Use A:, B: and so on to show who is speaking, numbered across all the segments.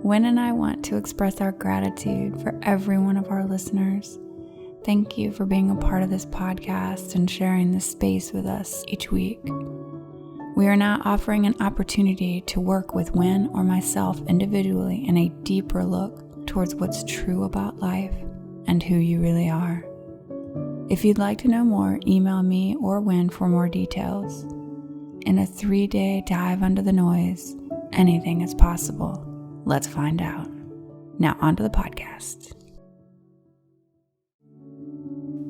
A: Wyn and I want to express our gratitude for every one of our listeners. Thank you for being a part of this podcast and sharing this space with us each week. We are now offering an opportunity to work with Wyn or myself individually in a deeper look towards what's true about life and who you really are. If you'd like to know more, email me or Wyn for more details. In a 3-day dive under the noise, anything is possible. Let's find out. Now onto the podcast.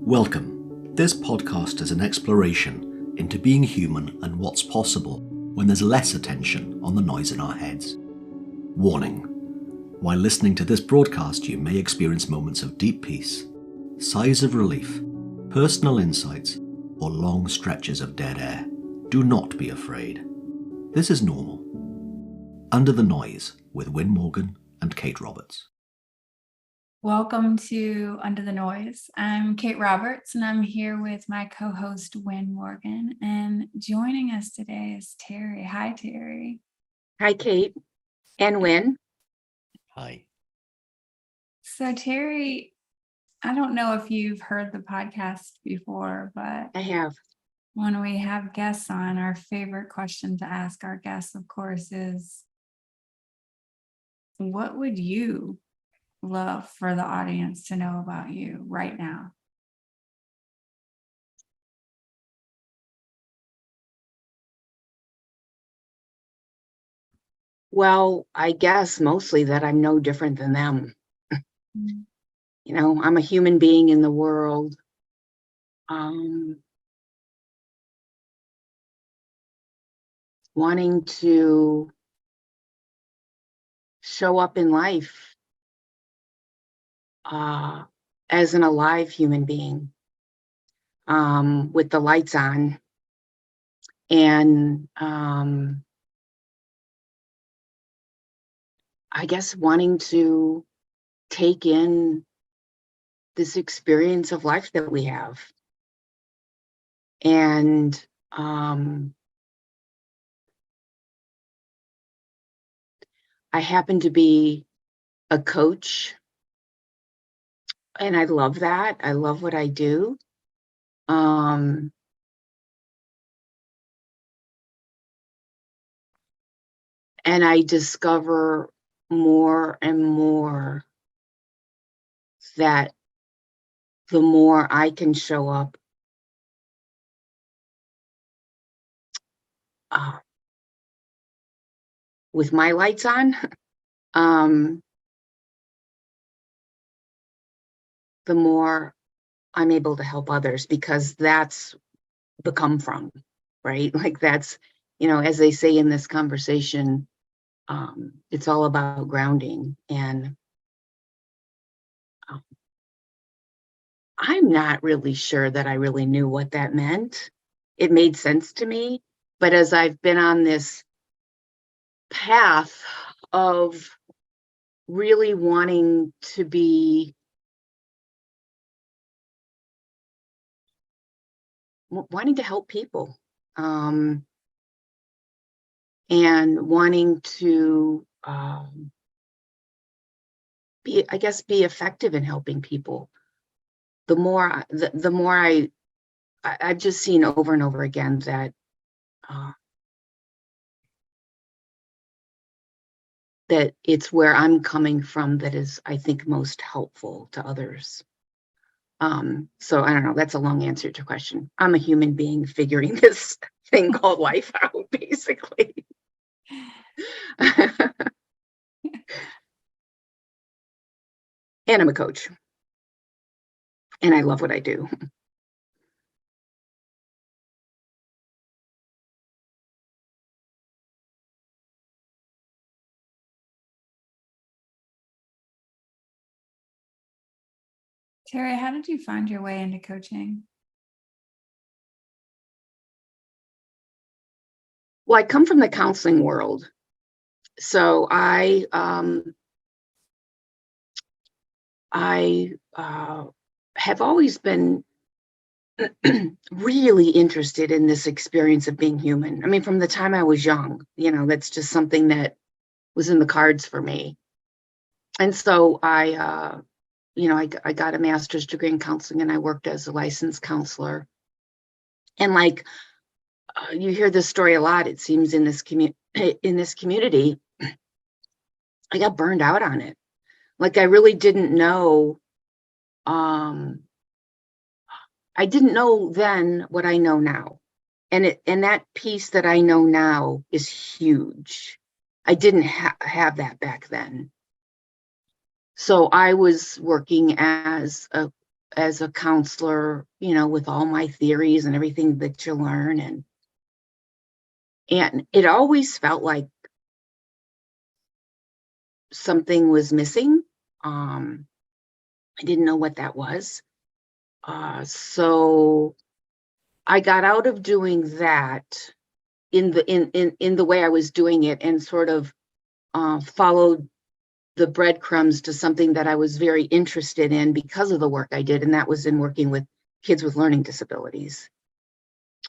B: Welcome. This podcast is an exploration into being human and what's possible when there's less attention on the noise in our heads. Warning. While listening to this broadcast, you may experience moments of deep peace, sighs of relief, personal insights, or long stretches of dead air. Do not be afraid. This is normal. Under the Noise with Wyn Morgan and Kate Roberts.
A: Welcome to Under the Noise. I'm Kate Roberts and I'm here with my co-host Wyn Morgan, and joining us today is Teri. Hi, Teri.
C: Hi, Kate and Wyn.
B: Hi.
A: So Teri, I don't know if you've heard the podcast before, but
C: I have.
A: when we have guests on, our favorite question to ask our guests, of course, is what would you love for the audience to know about you right now?
C: Well, I guess mostly that I'm no different than them.
A: Mm.
C: You know, I'm a human being in the world. Wanting to show up in life as an alive human being with the lights on, and I guess wanting to take in this experience of life that we have. And I happen to be a coach, and I love that. I love what I do. And I discover more and more that the more I can show up with my lights on, the more I'm able to help others, because that's the come from, right? Like that's, you know, as they say in this conversation, it's all about grounding. And I'm not really sure that I really knew what that meant. It made sense to me, but as I've been on this path of really wanting to help people, and wanting to be effective in helping people, the more I've just seen over and over again that that it's where I'm coming from that is, I think, most helpful to others. So I don't know, that's a long answer to your question. I'm a human being figuring this thing called life out, basically. And I'm a coach. And I love what I do.
A: Teri, how did you find your way into coaching?
C: Well, I come from the counseling world. So I have always been really interested in this experience of being human. I mean, from the time I was young, you know, that's just something that was in the cards for me. And so I got a master's degree in counseling, and I worked as a licensed counselor. And like you hear this story a lot, it seems, in this community. I got burned out on it. Like I really didn't know. I didn't know then what I know now. And that piece that I know now is huge. I didn't have that back then. So I was working as a counselor, with all my theories and everything that you learn, and it always felt like something was missing. I didn't know what that was. So I got out of doing that in the way I was doing it, and sort of followed the breadcrumbs to something that I was very interested in because of the work I did, and that was in working with kids with learning disabilities.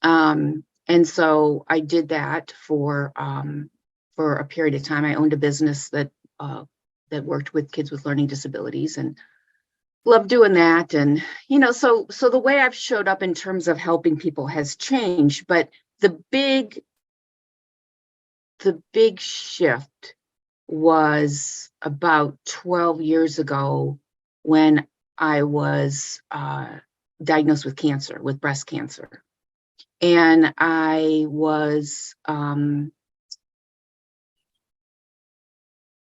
C: And so I did that for a period of time. I owned a business that worked with kids with learning disabilities, and loved doing that. And so the way I've showed up in terms of helping people has changed, but the big shift was about 12 years ago, when I was diagnosed with cancer, with breast cancer. And I was,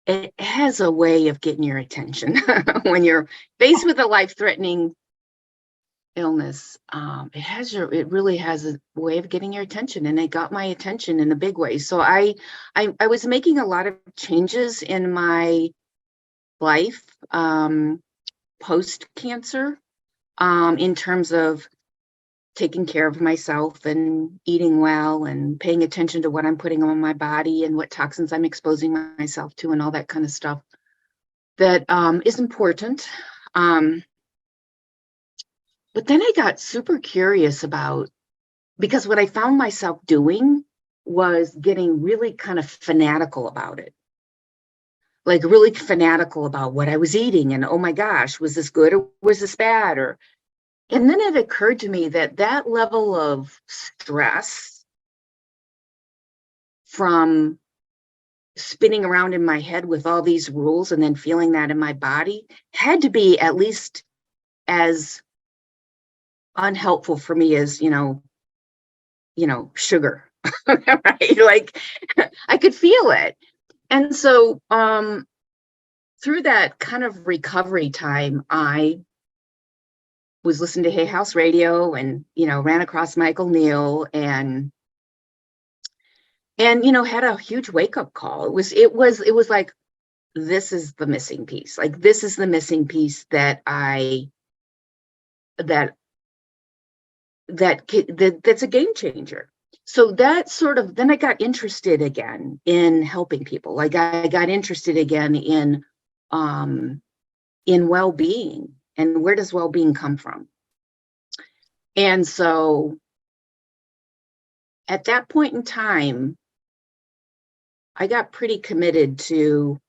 C: it has a way of getting your attention when you're faced with a life-threatening illness. It really has a way of getting your attention, and it got my attention in a big way. So I was making a lot of changes in my life post cancer, in terms of taking care of myself and eating well and paying attention to what I'm putting on my body and what toxins I'm exposing myself to and all that kind of stuff that is important. But then I got super curious because what I found myself doing was getting really kind of fanatical about it. Like really fanatical about what I was eating, and oh my gosh, was this good or was this bad? And then it occurred to me that level of stress from spinning around in my head with all these rules and then feeling that in my body had to be at least as unhelpful for me as, sugar, right? Like I could feel it. And so through that kind of recovery time, I was listening to Hay House Radio, and ran across Michael Neal, and had a huge wake-up call. It was like, this is the missing piece. Like, this is the missing piece that's a game changer. So that sort of, then I got interested again in helping people. Like I got interested again in well-being, and where does well-being come from? And so at that point in time, I got pretty committed to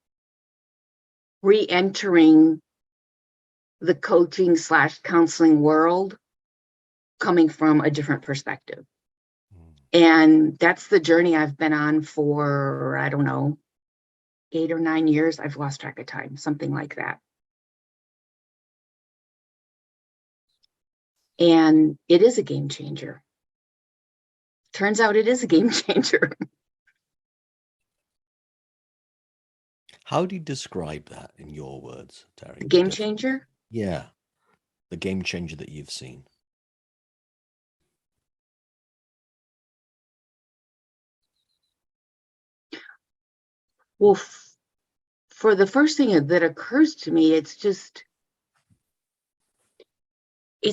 C: re-entering the coaching / counseling world, coming from a different perspective. And that's the journey I've been on for, I don't know, 8 or 9 years. I've lost track of time, something like that. And it is a game changer. Turns out it is a game changer.
B: How do you describe that in your words, Teri?
C: Game changer?
B: Yeah. The game changer that you've seen.
C: Well, for the first thing that occurs to me, it's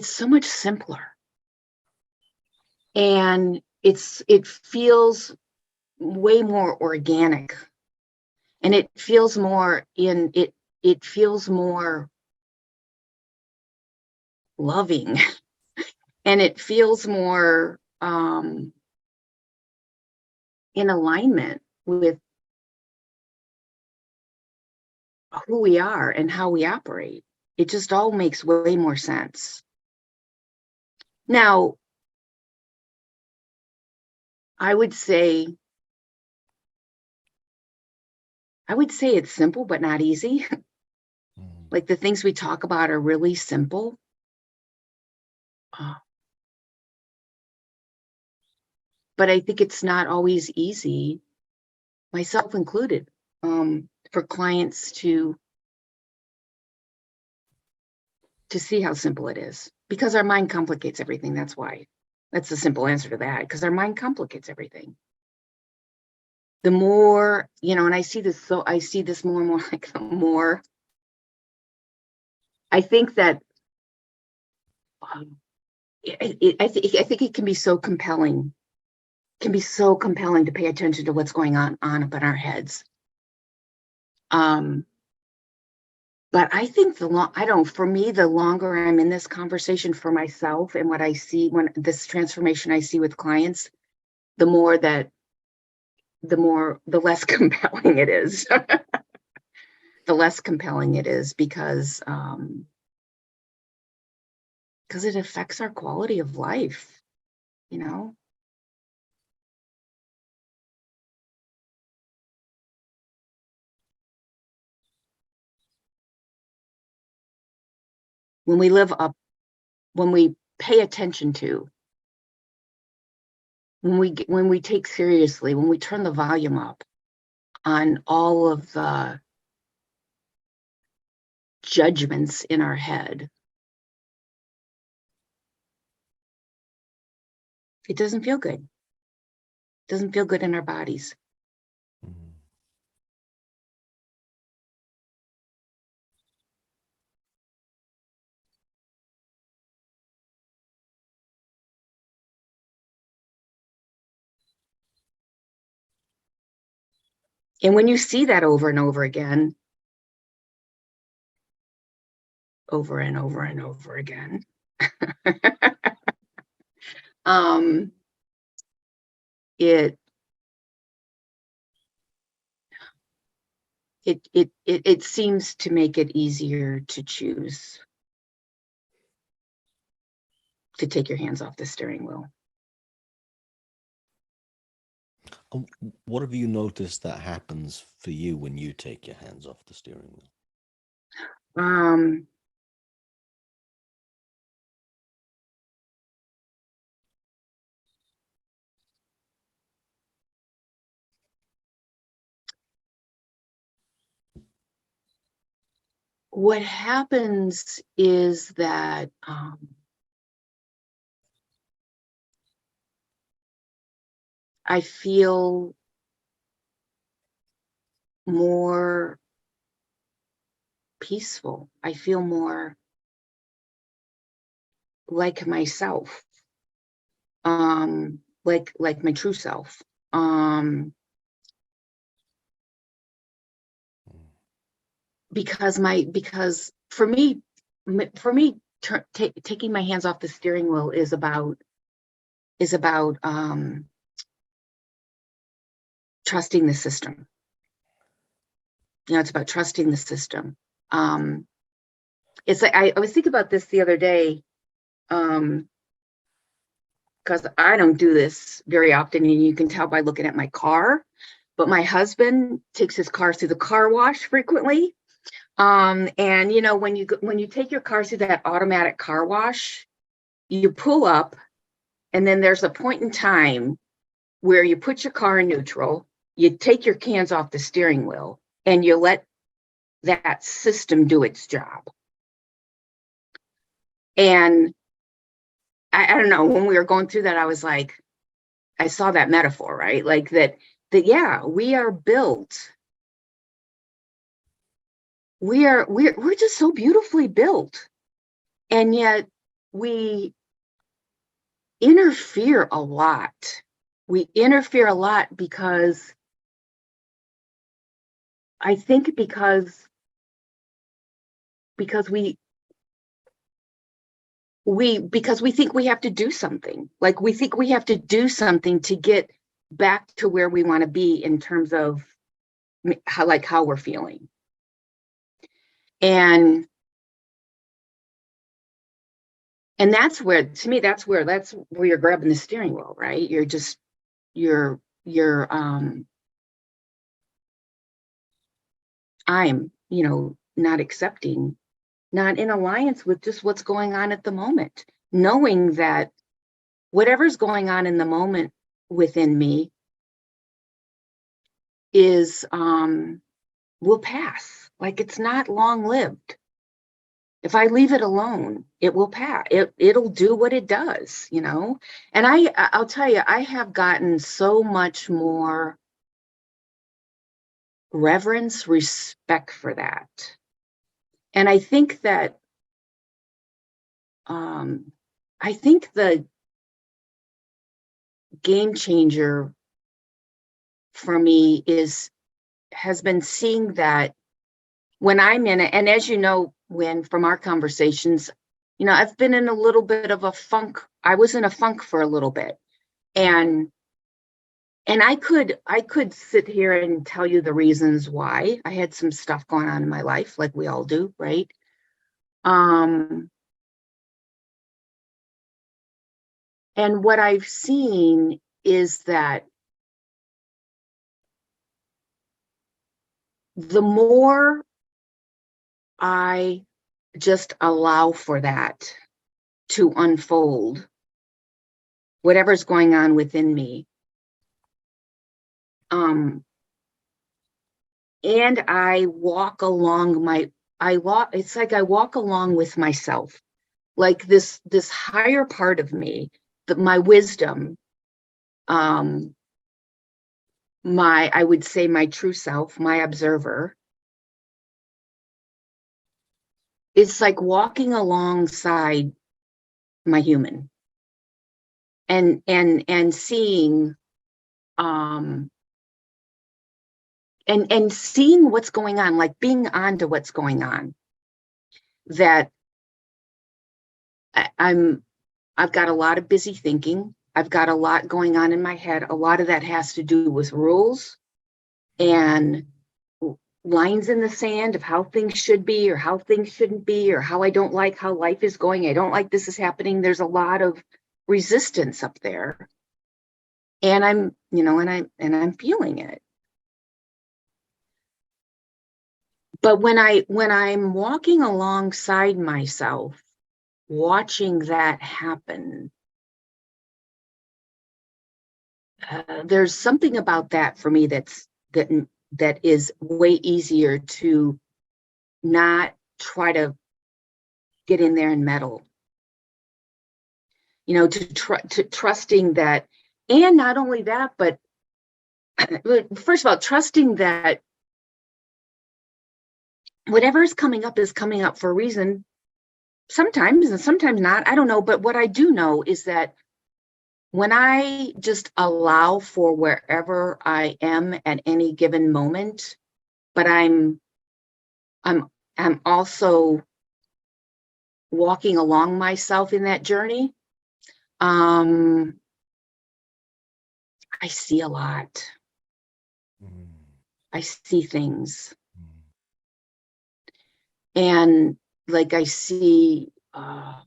C: so much simpler. And it feels way more organic. And it feels more it feels more loving. And it feels more in alignment with who we are and how we operate. It just all makes way more sense. Now, I would say it's simple, but not easy. Like the things we talk about are really simple. But I think it's not always easy, myself included, for clients to see how simple it is, because our mind complicates everything. That's why. That's the simple answer to that, because our mind complicates everything. The more, and I see this more and more, like the more, I think that I think it can be so compelling. Can be so compelling to pay attention to what's going on up in our heads. But I think for me, the longer I'm in this conversation for myself and what I see when this transformation I see with clients, the less compelling it is. The less compelling it is because it affects our quality of life, When we live up, when we pay attention to, when we take seriously, when we turn the volume up on all of the judgments in our head, it doesn't feel good. It doesn't feel good in our bodies. And when you see that over and over again, over and over and over again, it seems to make it easier to choose to take your hands off the steering wheel.
B: What have you noticed that happens for you when you take your hands off the steering wheel?
C: What happens is that I feel more peaceful. I feel more like myself, like my true self. Because for me, taking my hands off the steering wheel is about trusting the system. It's about trusting the system. It's like I was thinking about this the other day, because I don't do this very often, and you can tell by looking at my car. But my husband takes his car through the car wash frequently. And when you take your car through that automatic car wash, you pull up, and then there's a point in time where you put your car in neutral, you take your hands off the steering wheel, and you let that system do its job. And I don't know, when we were going through that, I was like, I saw that metaphor, right? Like that yeah, we are built. We're just so beautifully built. And yet we interfere a lot. We interfere a lot because I think because we think we have to do something. Like we think we have to do something to get back to where we want to be in terms of how we're feeling. And that's where, to me, that's where you're grabbing the steering wheel, right? You're I'm, not accepting, not in alliance with just what's going on at the moment, knowing that whatever's going on in the moment within me is, will pass. Like, it's not long lived. If I leave it alone, it will pass. It'll do what it does, And I'll tell you, I have gotten so much more reverence, respect for that. And I think that, I think the game changer for me has been seeing that when I'm in it, and as you know, when from our conversations, I've been in a little bit of a funk. I was in a funk for a little bit, and I could sit here and tell you the reasons why. I had some stuff going on in my life, like we all do, right? And what I've seen is that the more I just allow for that to unfold, whatever's going on within me, and I walk along it's like I walk along with myself, like this higher part of me, my wisdom, I would say my true self, my observer. It's like walking alongside my human and seeing, and seeing what's going on, like being onto what's going on, that I've got a lot of busy thinking. I've got a lot going on in my head. A lot of that has to do with rules and lines in the sand of how things should be or how things shouldn't be, or how I don't like how life is going. I don't like this is happening. There's a lot of resistance up there. And I'm feeling it. But when I'm walking alongside myself, watching that happen, there's something about that for me that is way easier to not try to get in there and meddle. To trusting that, and not only that, but first of all, trusting that whatever is coming up for a reason, sometimes, and sometimes not. I don't know. But what I do know is that when I just allow for wherever I am at any given moment, but I'm also walking along myself in that journey, I see a lot. I see things. And like I see where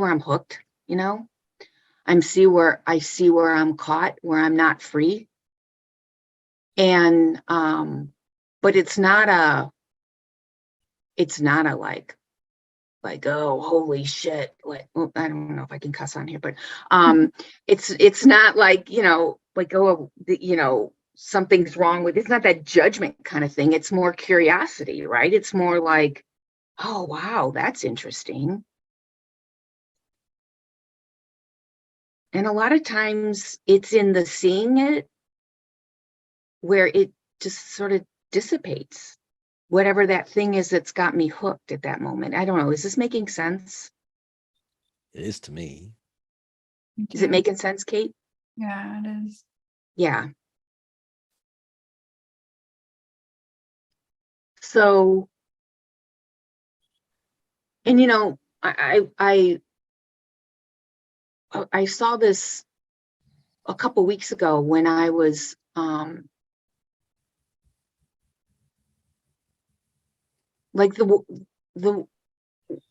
C: I'm hooked, I see where I'm caught, where I'm not free. And but it's not a like, oh, holy shit, like, well, I don't know if I can cuss on here, but it's not like, like, oh, something's wrong with, it's not that judgment kind of thing. It's more curiosity, right? It's more like, oh, wow, that's interesting. And a lot of times it's in the seeing it where it just sort of dissipates, whatever that thing is that's got me hooked at that moment. I don't know. Is this making sense?
B: It is to me.
C: Is it making sense, Kate?
A: Yeah, it is.
C: Yeah. So, and I saw this a couple weeks ago when I was like the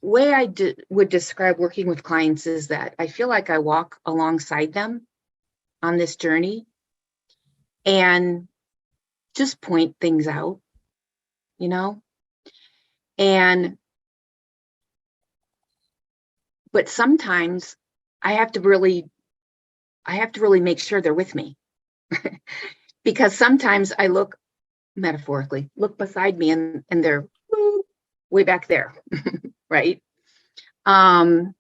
C: way I would describe working with clients is that I feel like I walk alongside them on this journey and just point things out, you know, but sometimes I have to really make sure they're with me because sometimes I look, metaphorically, look beside me and they're way back there, right? And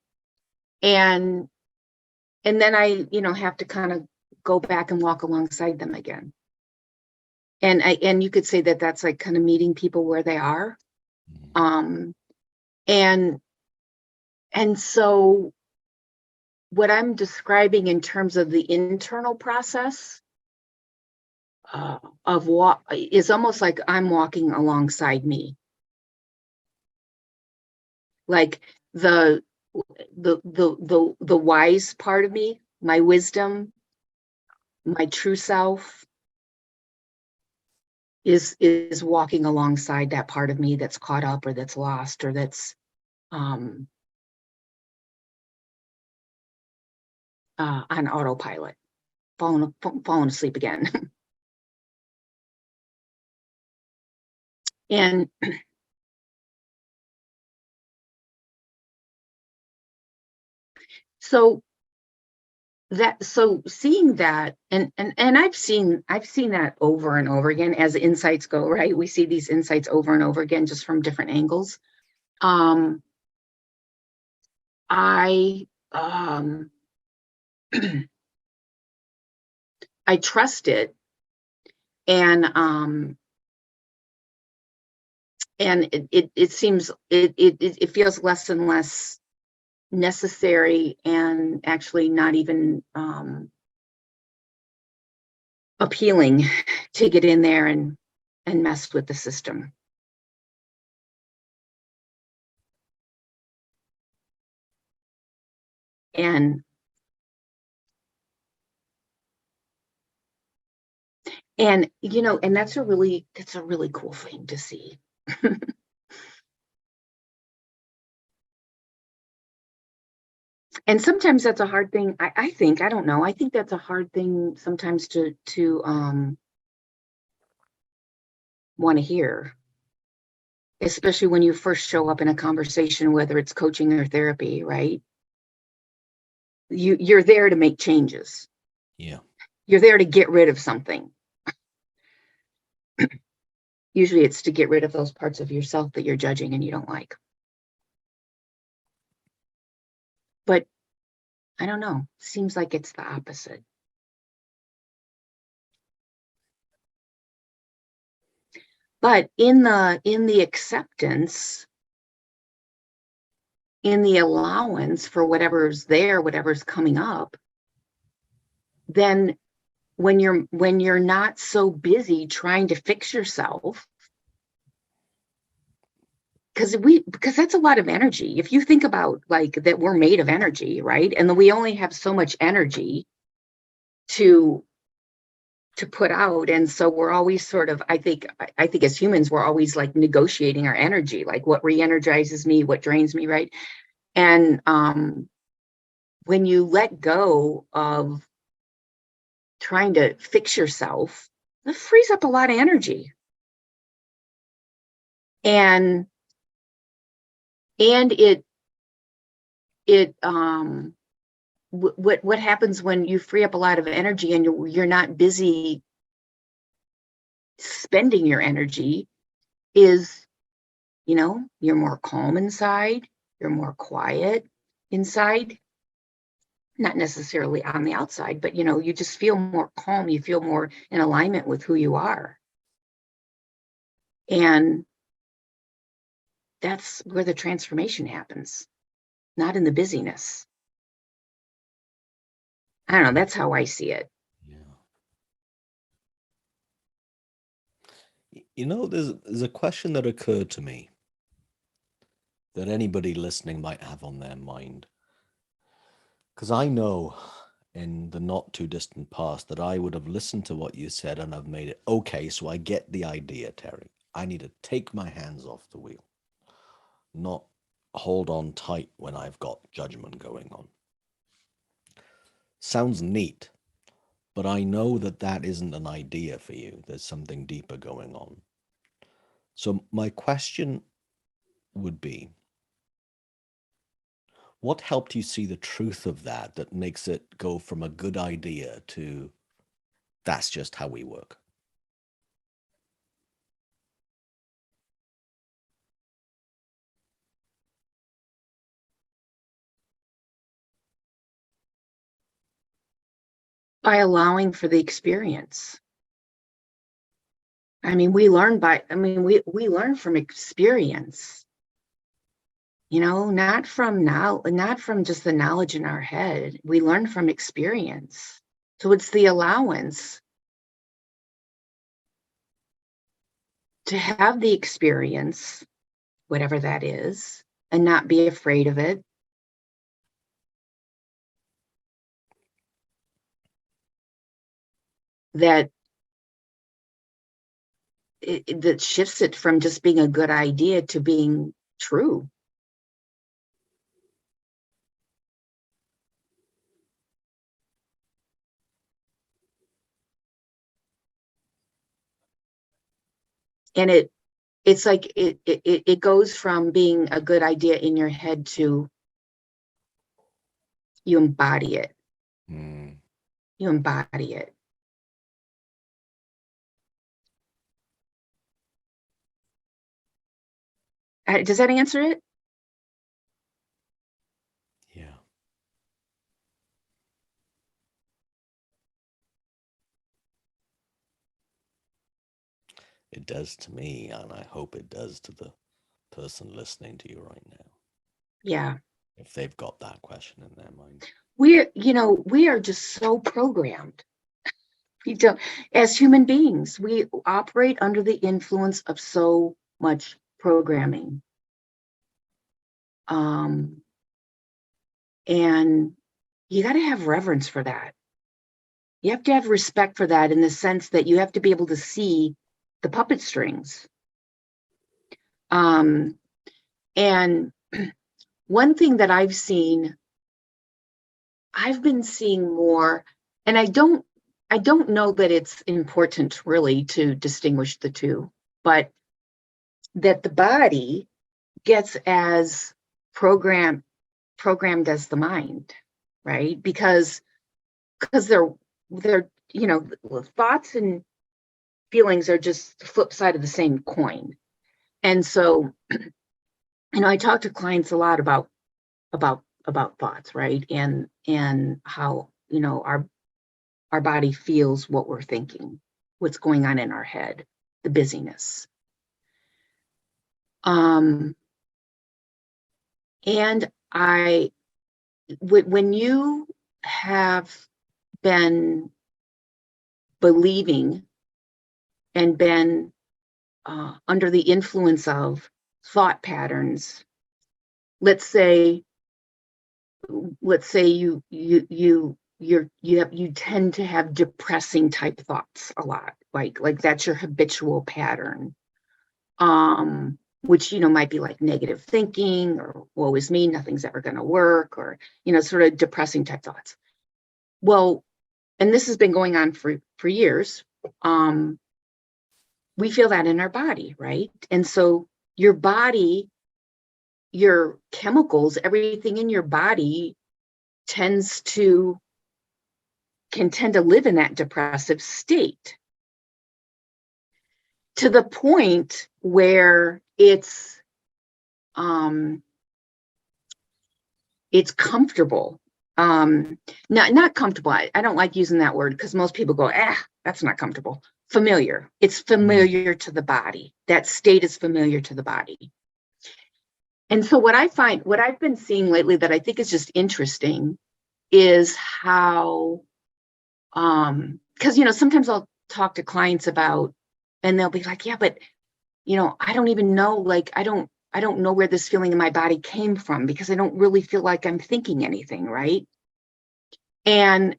C: then I, have to kind of go back and walk alongside them again. And you could say that that's like kind of meeting people where they are. And so what I'm describing in terms of the internal process of what is almost like I'm walking alongside me. Like the wise part of me, my wisdom, my true self is walking alongside that part of me that's caught up or that's lost or that's on autopilot, falling asleep again. And so seeing that, and I've seen that over and over again as insights go, right? We see these insights over and over again, just from different angles. I I trust it, and it seems it feels less and less necessary, and actually not even appealing to get in there and mess with the system. And and that's a really cool thing to see. And sometimes that's a hard thing. I think that's a hard thing sometimes to want to hear, especially when you first show up in a conversation, whether it's coaching or therapy, right? You're there to make changes.
B: Yeah.
C: You're there to get rid of something. Usually it's to get rid of those parts of yourself that you're judging and you don't like. But I don't know, seems like it's the opposite. But in the acceptance, in the allowance for whatever's there, whatever's coming up, then when you're not so busy trying to fix yourself, because that's a lot of energy. If you think about like that, we're made of energy, right? And then we only have so much energy to put out, and so we're always sort of, I think as humans, we're always like negotiating our energy, like what re-energizes me, what drains me, right? And when you let go of trying to fix yourself, that frees up a lot of energy. And what happens when you free up a lot of energy and you're not busy spending your energy is, you're more calm inside, you're more quiet inside, not necessarily on the outside, but you just feel more calm, you feel more in alignment with who you are. And that's where the transformation happens, not in the busyness. I don't know, that's how I see it.
B: Yeah. There's a question that occurred to me that anybody listening might have on their mind. Because I know in the not too distant past that I would have listened to what you said and I've made it, okay, so I get the idea, Teri. I need to take my hands off the wheel. not hold on tight when I've got judgment going on. Sounds neat, but I know that that isn't an idea for you. There's something deeper going on. So my question would be, what helped you see the truth of that makes it go from a good idea to that's just how we work?
C: By allowing for the experience. I mean, we learn from experience, not from just the knowledge in our head. We learn from experience. So it's the allowance to have the experience, whatever that is, and not be afraid of it. That shifts it from just being a good idea to being true. And it's like it goes from being a good idea in your head to you embody it. You embody it. Does that answer it?
B: Yeah. It does to me, and I hope it does to the person listening to you right now.
C: Yeah.
B: If they've got that question in their mind.
C: We are just so programmed. As human beings, we operate under the influence of so much programming. And you got to have reverence for that. You have to have respect for that in the sense that you have to be able to see the puppet strings. And one thing that I've been seeing more, and I don't know that it's important really to distinguish the two, but that the body gets as programmed as the mind, right? Because they're thoughts and feelings are just the flip side of the same coin. And so, I talk to clients a lot about thoughts, right? And how, our body feels what we're thinking, what's going on in our head, the busyness. And when you have been believing and been under the influence of thought patterns, let's say you tend to have depressing type thoughts a lot, like that's your habitual pattern, which might be like negative thinking, or woe is me, nothing's ever going to work, or sort of depressing type thoughts. Well, and this has been going on for years. We feel that in our body, right? And so your body, your chemicals, everything in your body can tend to live in that depressive state, to the point where it's comfortable. Not comfortable. I don't like using that word because most people go, that's not comfortable. Familiar. It's familiar to the body. That state is familiar to the body. And so what I've been seeing lately that I think is just interesting is how, because, sometimes I'll talk to clients about, and they'll be like, yeah, but, I don't even know, like, I don't know where this feeling in my body came from because I don't really feel like I'm thinking anything, right? And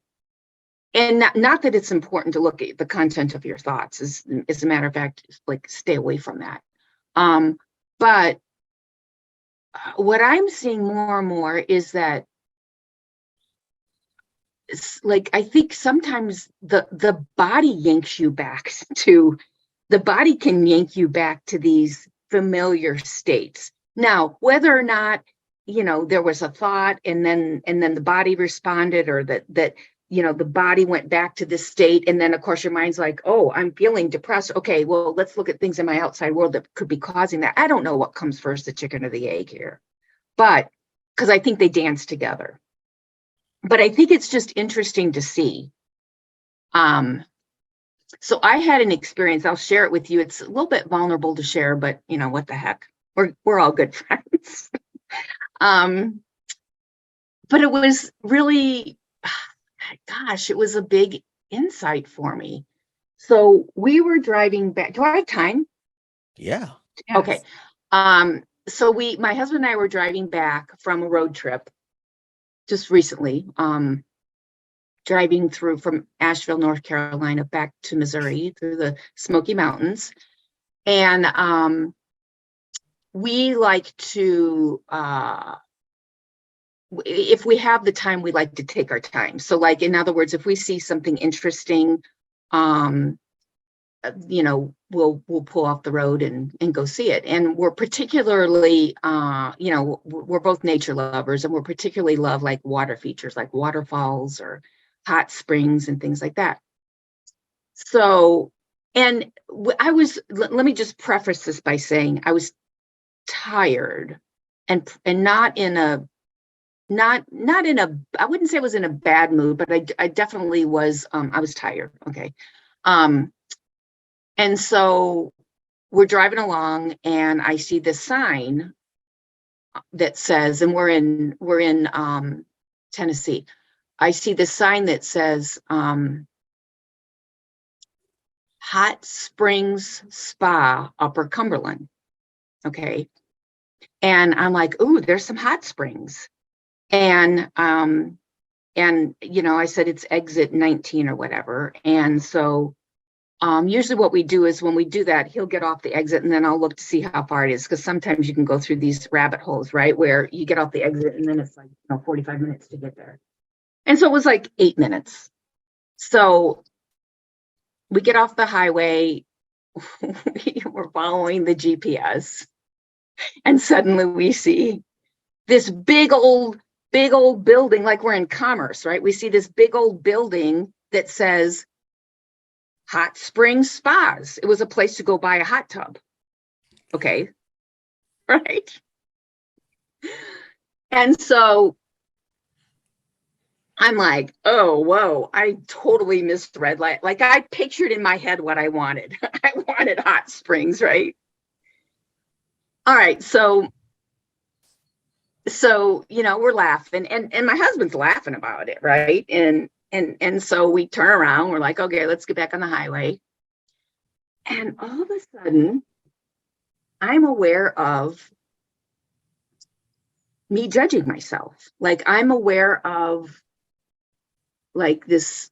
C: not that it's important to look at the content of your thoughts. As a matter of fact, like, stay away from that. But what I'm seeing more and more is that like, I think sometimes the body yanks you back to, the body can yank you back to these familiar states. Now, whether or not, there was a thought and then the body responded, or that the body went back to this state. And then of course your mind's like, oh, I'm feeling depressed. Okay, well, let's look at things in my outside world that could be causing that. I don't know what comes first, the chicken or the egg here, but because I think they dance together. But I think it's just interesting to see. So I had an experience, I'll share it with you. It's a little bit vulnerable to share, but what the heck? We're all good friends. But it was really, gosh, it was a big insight for me. So we were driving back. Do I have time?
B: Yeah.
A: Yes.
C: Okay. So my husband and I were driving back from a road trip just recently, driving through from Asheville, North Carolina, back to Missouri through the Smoky Mountains. And we like to, if we have the time, we like to take our time. So like, in other words, if we see something interesting, we'll pull off the road and go see it. And we're particularly, we're both nature lovers, and we're particularly love like water features, like waterfalls or hot springs and things like that. So, and let me just preface this by saying I was tired, and not in a, I wouldn't say I was in a bad mood, but I definitely was, I was tired. Okay. And so we're driving along, and I see this sign that says, and we're in Tennessee. I see this sign that says, Hot Springs Spa, Upper Cumberland. Okay. And I'm like, ooh, there's some hot springs. And I said, it's exit 19 or whatever. And so usually what we do is when we do that, he'll get off the exit, and then I'll look to see how far it is. Because sometimes you can go through these rabbit holes, right? Where you get off the exit and then it's like 45 minutes to get there. And so it was like 8 minutes. So we get off the highway, we're following the GPS, and suddenly we see this big old building, like we're in Commerce, right? We see this big old building that says Hot Springs Spas. It was a place to go buy a hot tub. Okay. Right. And so I'm like, oh, whoa, I totally misread. Like I pictured in my head what I wanted. I wanted hot springs, right? All right. So, we're laughing, and my husband's laughing about it, right? And so we turn around, we're like, okay, let's get back on the highway. And all of a sudden, I'm aware of me judging myself. Like, I'm aware of like this.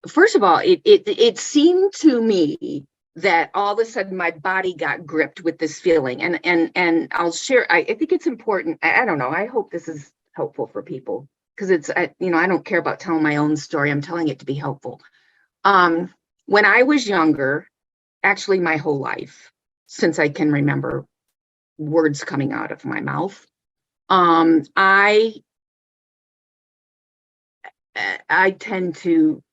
C: First of all, it seemed to me that all of a sudden my body got gripped with this feeling. And I'll share, I think it's important. I don't know. I hope this is helpful for people, because it's, I don't care about telling my own story. I'm telling it to be helpful. When I was younger, actually my whole life, since I can remember words coming out of my mouth, I tend to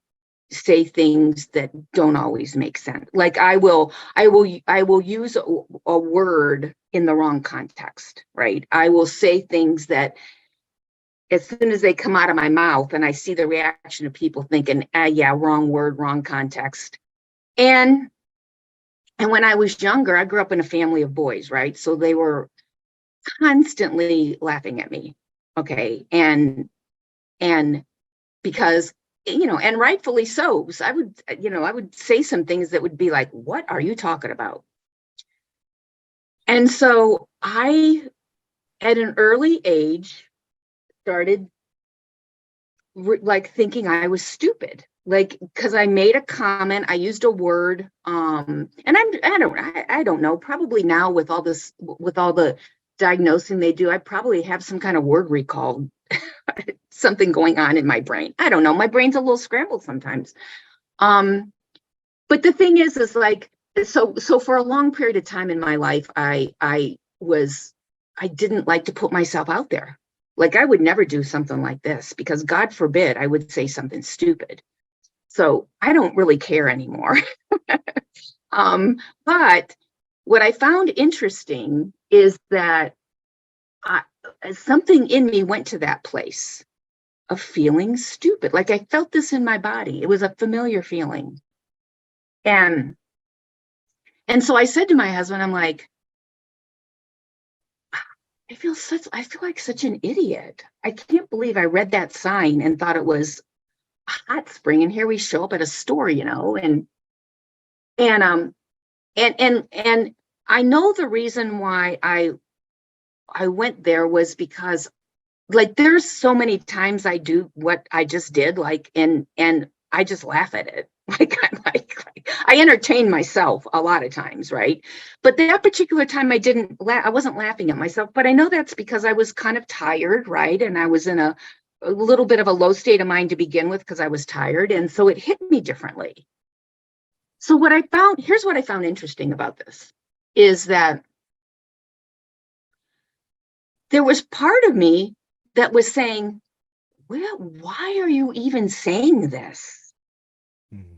C: say things that don't always make sense. Like I will use a word in the wrong context, right? I will say things that as soon as they come out of my mouth and I see the reaction of people thinking, yeah, wrong word, wrong context. And when I was younger, I grew up in a family of boys, right? So they were constantly laughing at me. Okay. And because, and rightfully so, I would say some things that would be like, what are you talking about? And so I, at an early age, started like thinking I was stupid, like, because I made a comment, I used a word, and I don't know, probably now with all the diagnosing they do, I probably have some kind of word recall, something going on in my brain. I don't know. My brain's a little scrambled sometimes. But the thing is like, so for a long period of time in my life, I didn't like to put myself out there. Like I would never do something like this because God forbid I would say something stupid. So I don't really care anymore. But what I found interesting is that something in me went to that place of feeling stupid. Like I felt this in my body. It was a familiar feeling. And so I said to my husband, I'm like, I feel like such an idiot. I can't believe I read that sign and thought it was a hot spring. And here we show up at a store, and I know the reason why I went there was because like there's so many times I do what I just did, like, and I just laugh at it. Like I'm like I entertain myself a lot of times, right? But that particular time I wasn't laughing at myself, but I know that's because I was kind of tired, right? And I was in a little bit of a low state of mind to begin with because I was tired. And so it hit me differently. So here's what I found interesting about this is that there was part of me that was saying, well, why are you even saying this?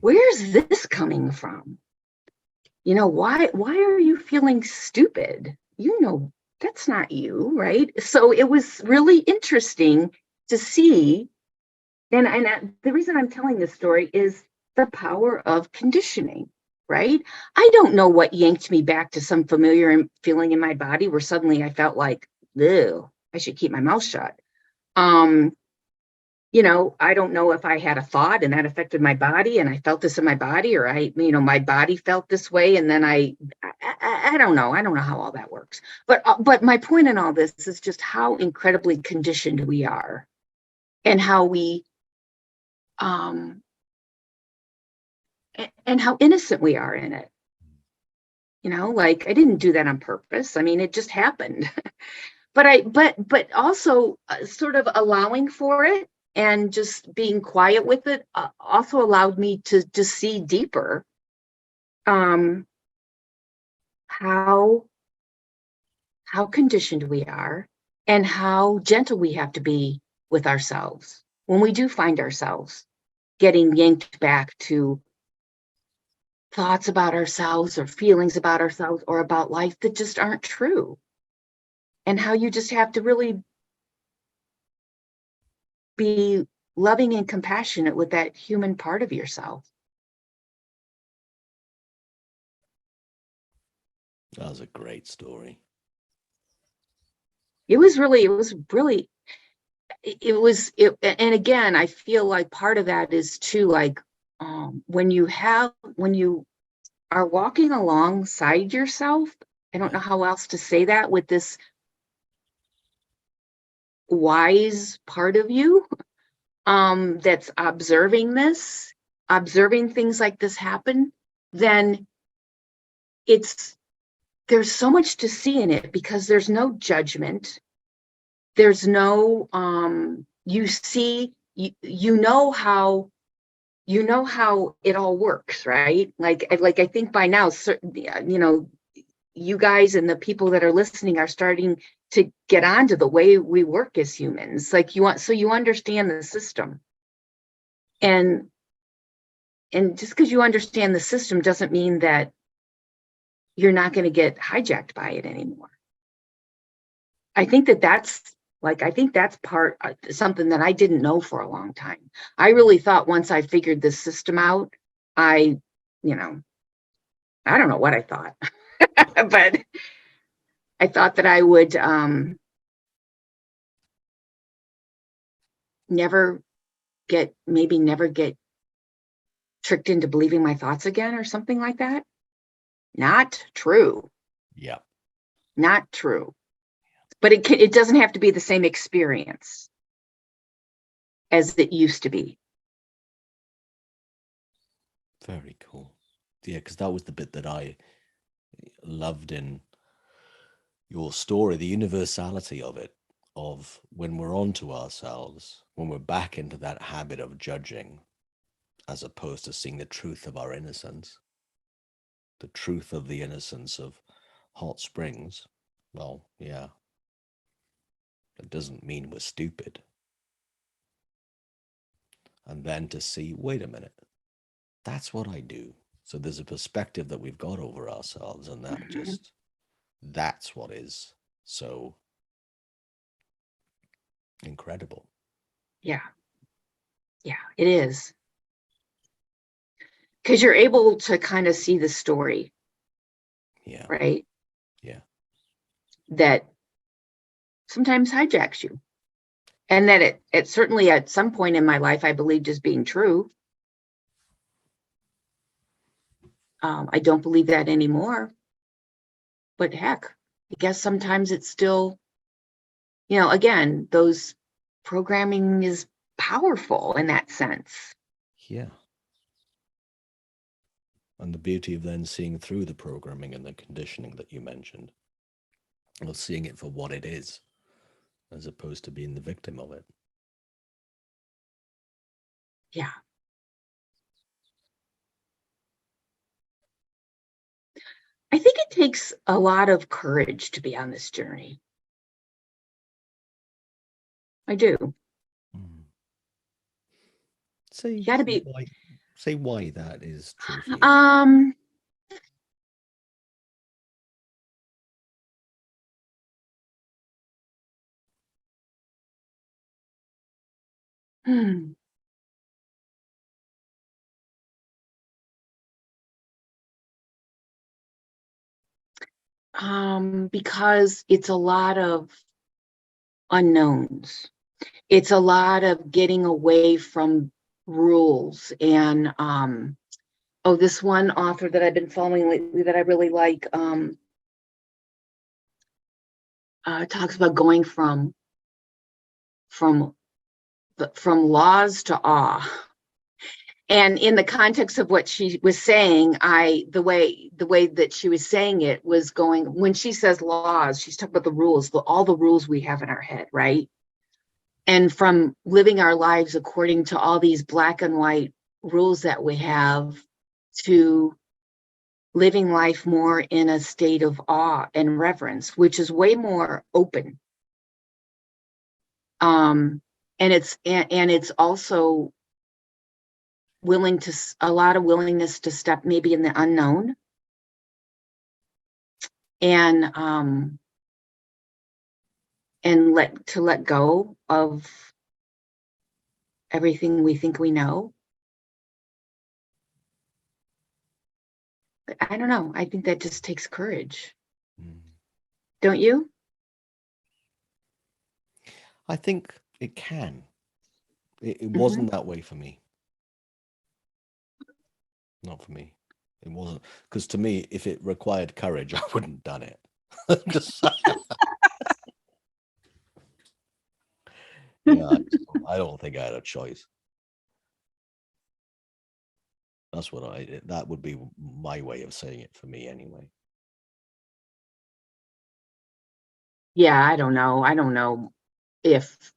C: Where's this coming from? Why are you feeling stupid? That's not you, right? So it was really interesting to see. And the reason I'm telling this story is the power of conditioning, right? I don't know what yanked me back to some familiar feeling in my body where suddenly I felt like, ew, I should keep my mouth shut. I don't know if I had a thought and that affected my body and I felt this in my body, or my body felt this way. And then I don't know. I don't know how all that works. But my point in all this is just how incredibly conditioned we are and how we, and how innocent we are in it. Like I didn't do that on purpose. I mean, it just happened. but also sort of allowing for it and just being quiet with it also allowed me to see deeper how conditioned we are and how gentle we have to be with ourselves when we do find ourselves getting yanked back to thoughts about ourselves or feelings about ourselves or about life that just aren't true, and how you just have to really be loving and compassionate with that human part of yourself.
B: That was a great story.
C: And again, I feel like part of that is too, like, when you are walking alongside yourself, I don't know how else to say that, with this wise part of you, that's observing things like this happen, then there's so much to see in it because there's no judgment. There's no, you know how it all works, right? Like I think by now, you guys and the people that are listening are starting to get onto the way we work as humans. Like so you understand the system. And just because you understand the system doesn't mean that you're not going to get hijacked by it anymore. I think that's part something that I didn't know for a long time. I really thought once I figured this system out, I don't know what I thought, but I thought that I would never get tricked into believing my thoughts again or something like that. Not true.
B: Yeah.
C: Not true. But it doesn't have to be the same experience as it used to be.
B: Very cool. Yeah, because that was the bit that I loved in your story, the universality of it, of when we're onto ourselves, when we're back into that habit of judging, as opposed to seeing the truth of our innocence, the truth of the innocence of hot springs. Well, yeah, it doesn't mean we're stupid. And then to see, wait a minute, that's what I do. So there's a perspective that we've got over ourselves, and that just, that's what is so incredible.
C: Yeah. Yeah, it is. Because you're able to kind of see the story.
B: Yeah.
C: Right?
B: Yeah.
C: That sometimes hijacks you. And that it certainly at some point in my life, I believed as being true. I don't believe that anymore. But heck, I guess sometimes it's still, again, those programming is powerful in that sense.
B: Yeah. And the beauty of then seeing through the programming and the conditioning that you mentioned, or seeing it for what it is, as opposed to being the victim of it.
C: Yeah. I think it takes a lot of courage to be on this journey. I do.
B: Say,
C: Got to be.
B: Say why that is true for you.
C: Because it's a lot of unknowns. It's a lot of getting away from rules. And this one author that I've been following lately that I really like talks about going from laws to awe. And in the context of what she was saying, the way that she was saying it was going, when she says laws, she's talking about the rules, all the rules we have in our head, right? And from living our lives according to all these black and white rules that we have, to living life more in a state of awe and reverence, which is way more open. And it's also a lot of willingness to step maybe in the unknown, and let go of everything we think we know. I don't know. I think that just takes courage. Don't you?
B: I think it can. It wasn't that way for me. Not for me. It wasn't. Because to me, if it required courage, I wouldn't have done it. Yeah, I don't think I had a choice. That would be my way of saying it for me anyway.
C: Yeah, I don't know if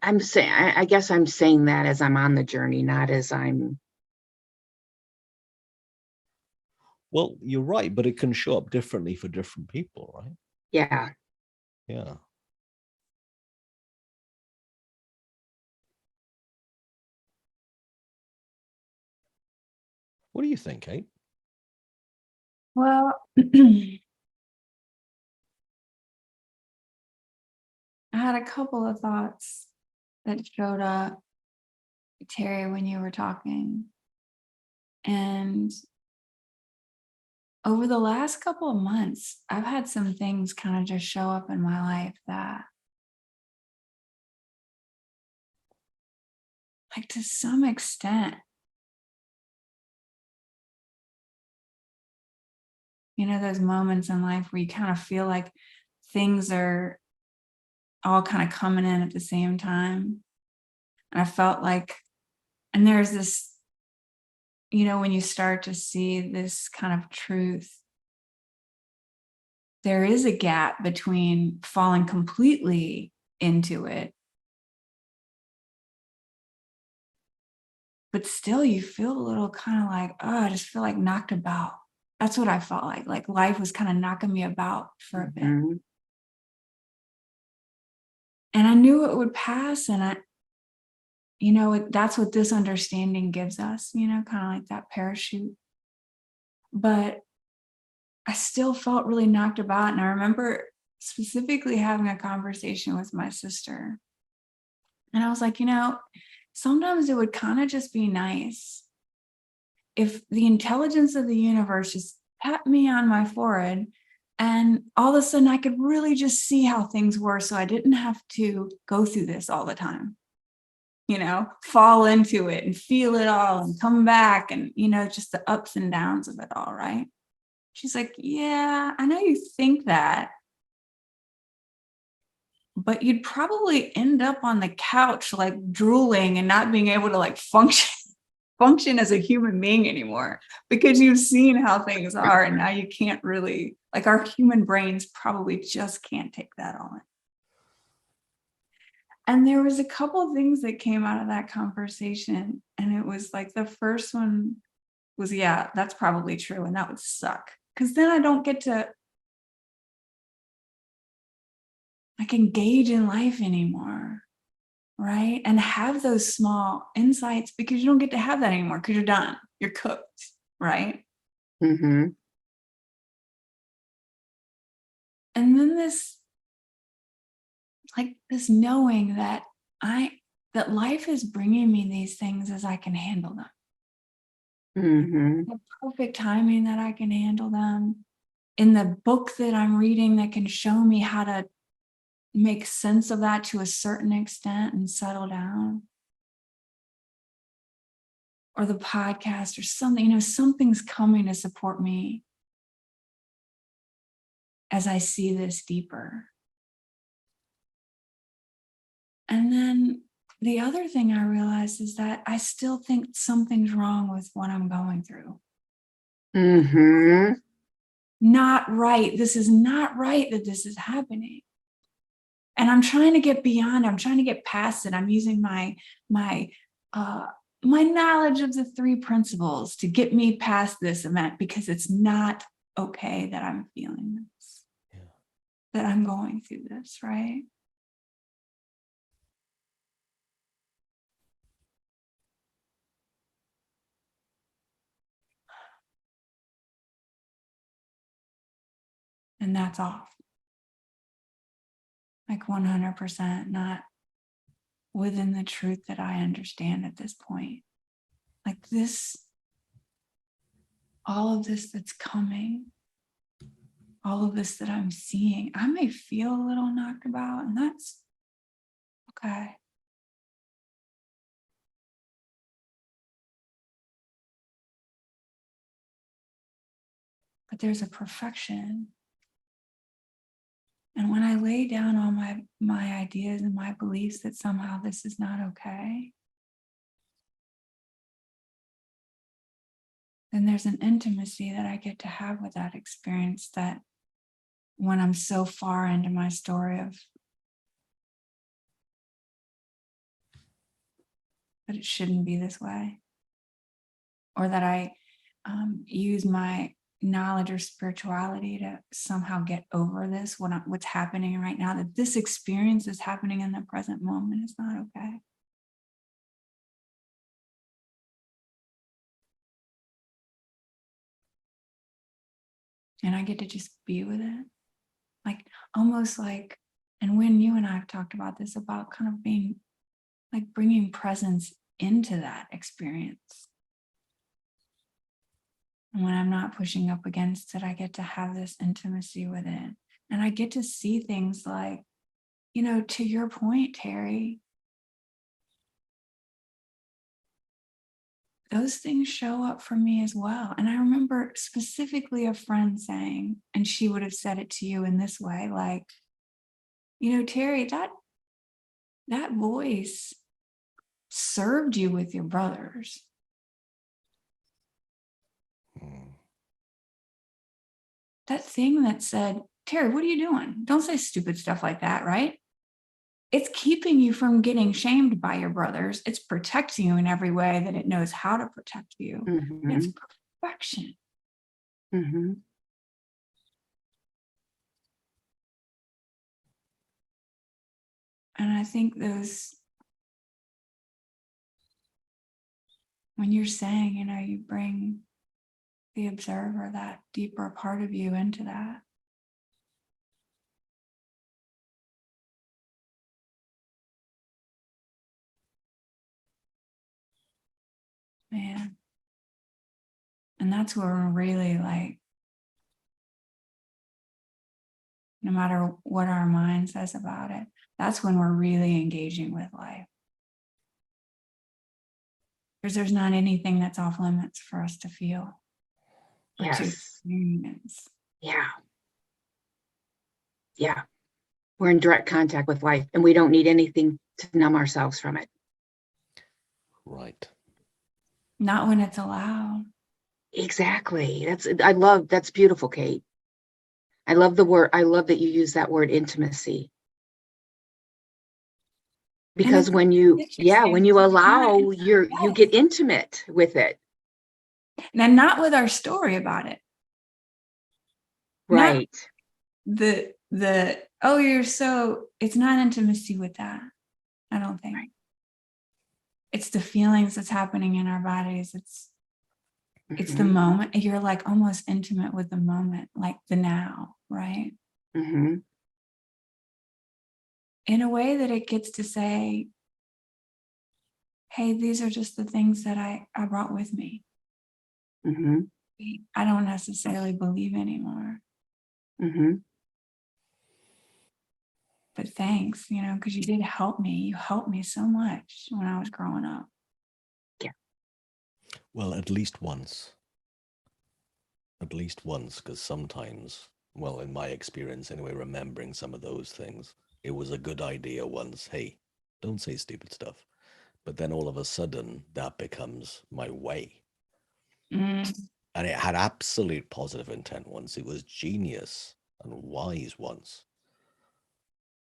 C: I'm saying, I guess I'm saying that as I'm on the journey, not as I'm.
B: Well, you're right, but it can show up differently for different people, right?
C: Yeah.
B: Yeah. What do you think, Kate?
A: Well, I had a couple of thoughts that showed up, Teri, when you were talking. And over the last couple of months, I've had some things kind of just show up in my life that, like, to some extent, those moments in life where you kind of feel like things are all kind of coming in at the same time. And I felt like, and there's this when you start to see this kind of truth, there is a gap between falling completely into it, but still you feel a little kind of like, oh, I just feel like knocked about. That's what I felt like life was kind of knocking me about for a bit.
C: Mm-hmm.
A: And I knew it would pass. And that's what this understanding gives us, kind of like that parachute. But I still felt really knocked about. And I remember specifically having a conversation with my sister. And I was like, sometimes it would kind of just be nice if the intelligence of the universe just tapped me on my forehead and all of a sudden I could really just see how things were. So I didn't have to go through this all the time, fall into it and feel it all and come back and, just the ups and downs of it all. Right. She's like, yeah, I know you think that, but you'd probably end up on the couch, like drooling and not being able to like function as a human being anymore, because you've seen how things are. And now you can't really, like, our human brains probably just can't take that on. And there was a couple of things that came out of that conversation. And it was like, the first one was, yeah, that's probably true. And that would suck. Because then I don't get to like engage in life anymore. Right. And have those small insights, because you don't get to have that anymore because you're done. You're cooked. Right.
C: Mm-hmm.
A: And then this knowing that life is bringing me these things as I can handle them.
C: Mm-hmm.
A: The perfect timing that I can handle them, in the book that I'm reading that can show me how to make sense of that to a certain extent and settle down, or the podcast or something, something's coming to support me as I see this deeper. And then the other thing I realized is that I still think something's wrong with what I'm going through.
C: Mm-hmm.
A: Not right. This is not right that this is happening. And I'm trying to get beyond. I'm trying to get past it. I'm using my knowledge of the 3 principles to get me past this event, because it's not okay that I'm feeling this, that I'm going through this, right? And that's off. Like 100%, not within the truth that I understand at this point. Like this, all of this that's coming, all of this that I'm seeing, I may feel a little knocked about, and that's okay. But there's a perfection. And when I lay down all my ideas and my beliefs that somehow this is not okay, then there's an intimacy that I get to have with that experience, that when I'm so far into my story of that it shouldn't be this way, or that I use my knowledge or spirituality to somehow get over this, what's happening right now, that this experience is happening in the present moment is not okay. And I get to just be with it, like almost like, and when you and I have talked about this, about kind of being like bringing presence into that experience. And when I'm not pushing up against it, I get to have this intimacy with it. And I get to see things like, to your point, Teri, those things show up for me as well. And I remember specifically a friend saying, and she would have said it to you in this way, like, Teri, that voice served you with your brothers. that thing that said, Teri, what are you doing? Don't say stupid stuff like that, right? It's keeping you from getting shamed by your brothers. It's protecting you in every way that it knows how to protect you.
C: Mm-hmm.
A: It's perfection.
C: Mm-hmm.
A: And I think when you're saying, you bring the observer, that deeper part of you, into that. Man. And that's where we're really like, no matter what our mind says about it, that's when we're really engaging with life. Because there's not anything that's off limits for us to feel or to experience.
C: Yeah. Yeah. We're in direct contact with life, and we don't need anything to numb ourselves from it.
B: Right.
A: Not when it's allowed.
C: Exactly. That's beautiful, Kate. I love the word. I love that you use that word, intimacy. Because when you allow, you get intimate with it.
A: And not with our story about it.
C: Right.
A: Not it's not intimacy with that. I don't think. Right. It's the feelings that's happening in our bodies. It's the moment. You're like almost intimate with the moment, like the now, right?
C: Mm-hmm.
A: In a way that it gets to say, hey, these are just the things that I brought with me.
C: Mm-hmm.
A: I don't necessarily believe anymore.
C: Mm-hmm.
A: But thanks, because you did help me. You helped me so much when I was growing up.
C: Yeah.
B: Well, at least once. At least once, because sometimes, well, in my experience anyway, remembering some of those things, it was a good idea once. Hey, don't say stupid stuff. But then all of a sudden, that becomes my way. And it had absolute positive intent once. It was genius and wise once.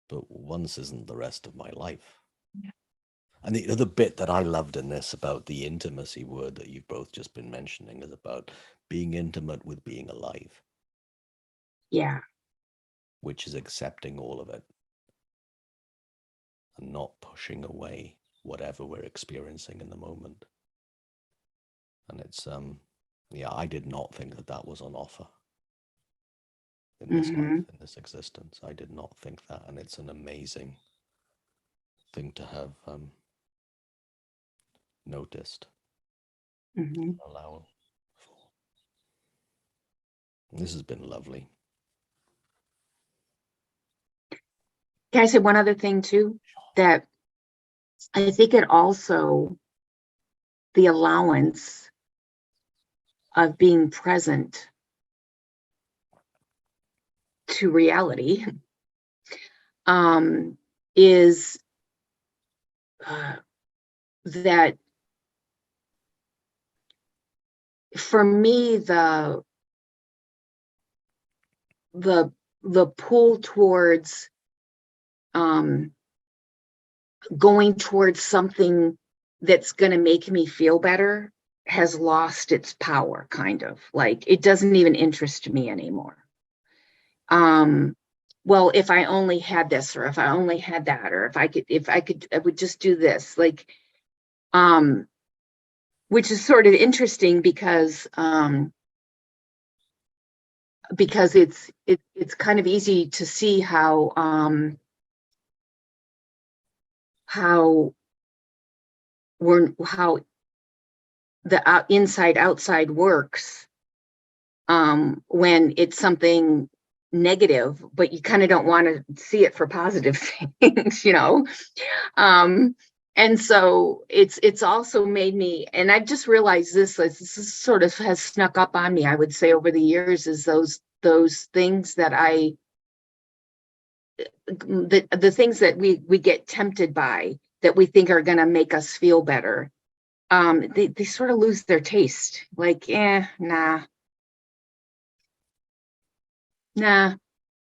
B: But once isn't the rest of my life.
A: Yeah.
B: And the other bit that I loved in this about the intimacy word that you've both just been mentioning is about being intimate with being alive.
C: Yeah.
B: Which is accepting all of it and not pushing away whatever we're experiencing in the moment. And it's, I did not think that was on offer in this life, in this existence. I did not think that. And it's an amazing thing to have noticed, allow for. This has been lovely.
C: Can I say one other thing too? That I think it also, the allowance of being present to reality is that for me, the pull towards going towards something that's going to make me feel better has lost its power, kind of. Like, it doesn't even interest me anymore. Well, if I only had this, or if I only had that, or I would just do this, like, which is sort of interesting because it's kind of easy to see how the inside outside works when it's something negative, but you kind of don't want to see it for positive things, and so it's also made me, and I've just realized this sort of has snuck up on me, I would say, over the years, is those things that the things that we get tempted by, that we think are going to make us feel better, they sort of lose their taste. Like, nah. Nah,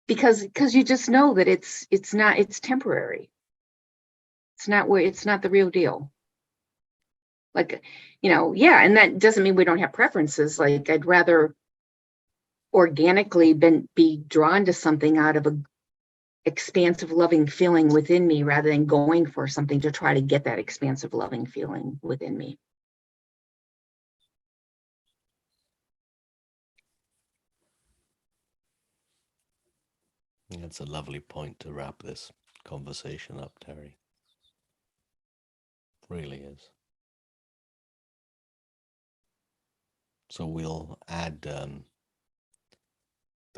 C: because you just know that it's temporary. It's not the real deal. Like, yeah, and that doesn't mean we don't have preferences. Like, I'd rather organically be drawn to something out of a expansive, loving feeling within me rather than going for something to try to get that expansive, loving feeling within me.
B: That's a lovely point to wrap this conversation up, Teri. Really is. So we'll add the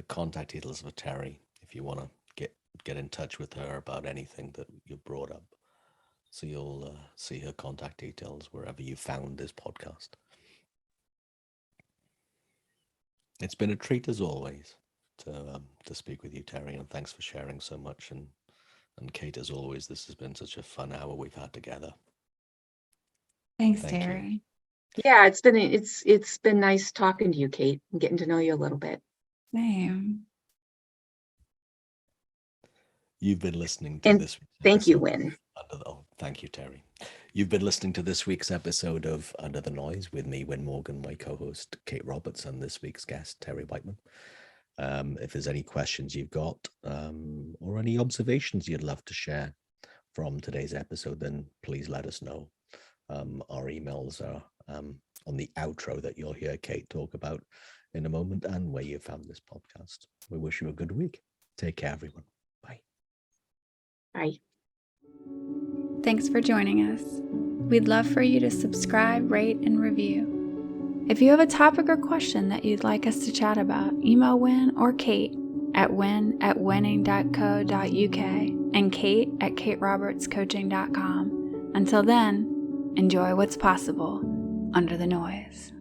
B: contact details for Teri if you want to get in touch with her about anything that you brought up. So you'll see her contact details wherever you found this podcast. It's been a treat as always to speak with you, Teri, and thanks for sharing so much. And Kate, as always, this has been such a fun hour we've had together.
A: Thanks,
B: Thank
A: Teri.
B: you.
C: Yeah, it's been nice talking to you, Kate, and getting to know you a little bit.
A: Same.
B: You've been listening to this week's
C: thank you,
B: episode
C: Wyn.
B: Thank you, Teri. You've been listening to this week's episode of Under the Noise with me, Wyn Morgan, my co-host Kate Roberts, and this week's guest, Teri Whiteman. If there's any questions you've got or any observations you'd love to share from today's episode, then please let us know. Our emails are on the outro that you'll hear Kate talk about in a moment, and where you found this podcast. We wish you a good week. Take care, everyone. Bye.
C: Bye.
A: Thanks for joining us. We'd love for you to subscribe, rate, and review. If you have a topic or question that you'd like us to chat about, email Wyn or Kate at wyn@winning.co.uk and Kate at katerobertscoaching.com. Until then, enjoy what's possible under the noise.